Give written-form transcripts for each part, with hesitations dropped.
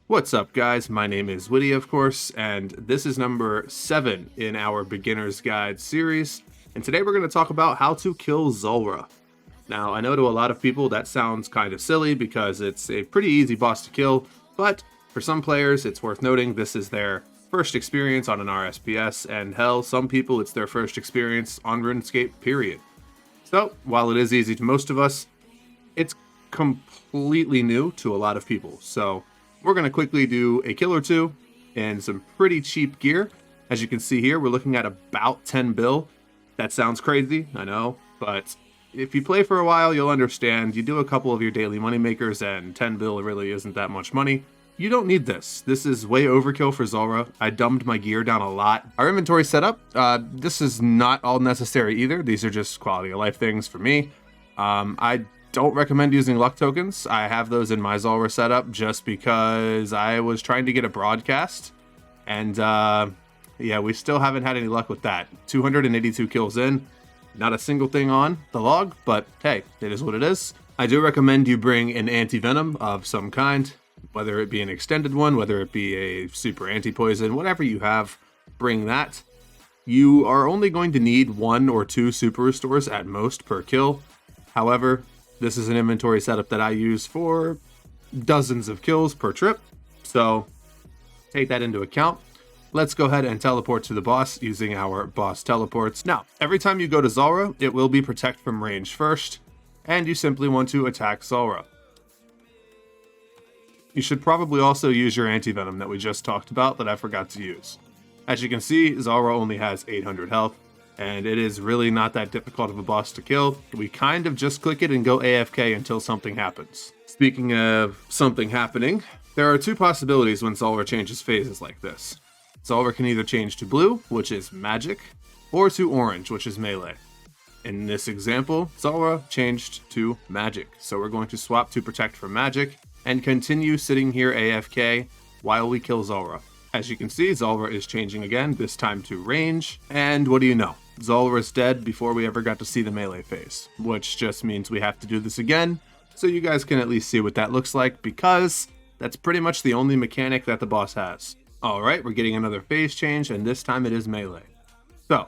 What's up, guys? My name is Woody, of course, and this is number 7 in our Beginner's Guide series. And today we're going to talk about how to kill Zulrah. Now, I know to a lot of people that sounds kind of silly because it's a pretty easy boss to kill, but for some players, it's worth noting this is their first experience on an RSPS, and hell, some people it's their first experience on RuneScape, period. So, while it is easy to most of us, it's completely new to a lot of people. So, we're going to quickly do a kill or two in some pretty cheap gear. As you can see here, we're looking at about 10 bill. That sounds crazy, I know, but if you play for a while, you'll understand. You do a couple of your daily money makers and 10 bill really isn't that much money. You don't need this. This is way overkill for Zulrah. I dumbed my gear down a lot. Our inventory setup, this is not all necessary either. These are just quality of life things for me. I don't recommend using luck tokens. I have those in my Zulrah setup just because I was trying to get a broadcast, and yeah, we still haven't had any luck with that. 282 kills in, not a single thing on the log, but hey, it is what it is. I do recommend you bring an anti-venom of some kind, whether it be an extended one, whether it be a super anti-poison, whatever you have, bring that. You are only going to need 1 or 2 super restores at most per kill. However, this is an inventory setup that I use for dozens of kills per trip, so take that into account. Let's go ahead and teleport to the boss using our boss teleports. Now, every time you go to Zulrah, it will be protect from range first, and you simply want to attack Zulrah. You should probably also use your anti-venom that we just talked about that I forgot to use. As you can see, Zulrah only has 800 health, and it is really not that difficult of a boss to kill. We kind of just click it and go AFK until something happens. Speaking of something happening, there are 2 possibilities when Zulrah changes phases like this. Zulrah can either change to blue, which is magic, or to orange, which is melee. In this example, Zulrah changed to magic, so we're going to swap to protect from magic and continue sitting here AFK while we kill Zulrah. As you can see, Zulrah is changing again, this time to range, and what do you know? Zulrah is dead before we ever got to see the melee phase, which just means we have to do this again, so you guys can at least see what that looks like, because that's pretty much the only mechanic that the boss has. Alright, we're getting another phase change, and this time it is melee. So,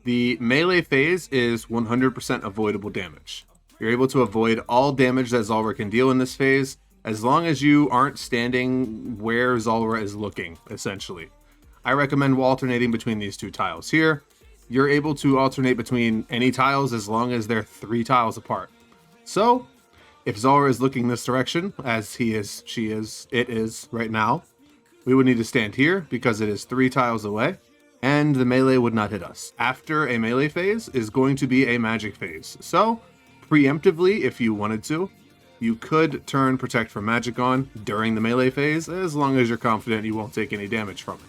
the melee phase is 100% avoidable damage. You're able to avoid all damage that Zulrah can deal in this phase, as long as you aren't standing where Zulrah is looking, essentially. I recommend alternating between these 2 tiles here. You're able to alternate between any tiles as long as they're 3 tiles apart. So, if Zulrah is looking this direction, as he is, she is, it is right now, we would need to stand here because it is 3 tiles away, and the melee would not hit us. After a melee phase is going to be a magic phase. So, preemptively, if you wanted to, you could turn Protect from Magic on during the melee phase, as long as you're confident you won't take any damage from it.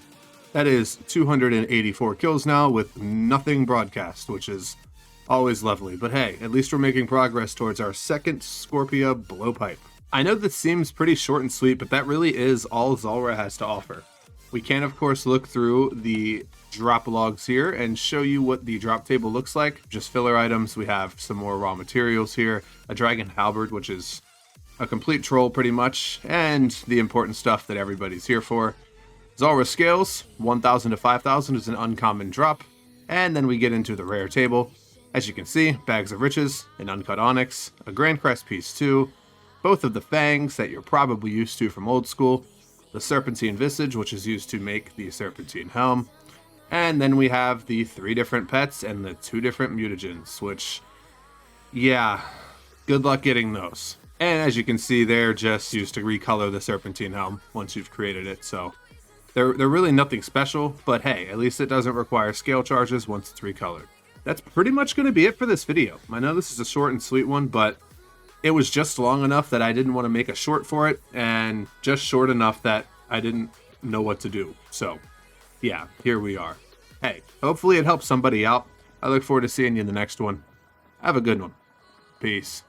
That is 284 kills now with nothing broadcast, which is always lovely. But hey, at least we're making progress towards our second Scorpia blowpipe. I know this seems pretty short and sweet, but that really is all Zulrah has to offer. We can, of course, look through the drop logs here and show you what the drop table looks like. Just filler items. We have some more raw materials here, a dragon halberd, which is a complete troll pretty much, and the important stuff that everybody's here for. Zulrah scales, 1,000 to 5,000 is an uncommon drop, and then we get into the rare table. As you can see, bags of riches, an uncut onyx, a grand crest piece 2, both of the fangs that you're probably used to from old school, the serpentine visage, which is used to make the serpentine helm, and then we have the 3 different pets and the 2 different mutagens, which, yeah, good luck getting those. And as you can see, they're just used to recolor the serpentine helm once you've created it, so they're really nothing special, but hey, at least it doesn't require scale charges once it's recolored. That's pretty much going to be it for this video. I know this is a short and sweet one, but it was just long enough that I didn't want to make a short for it, and just short enough that I didn't know what to do. So, yeah, here we are. Hey, hopefully it helps somebody out. I look forward to seeing you in the next one. Have a good one. Peace.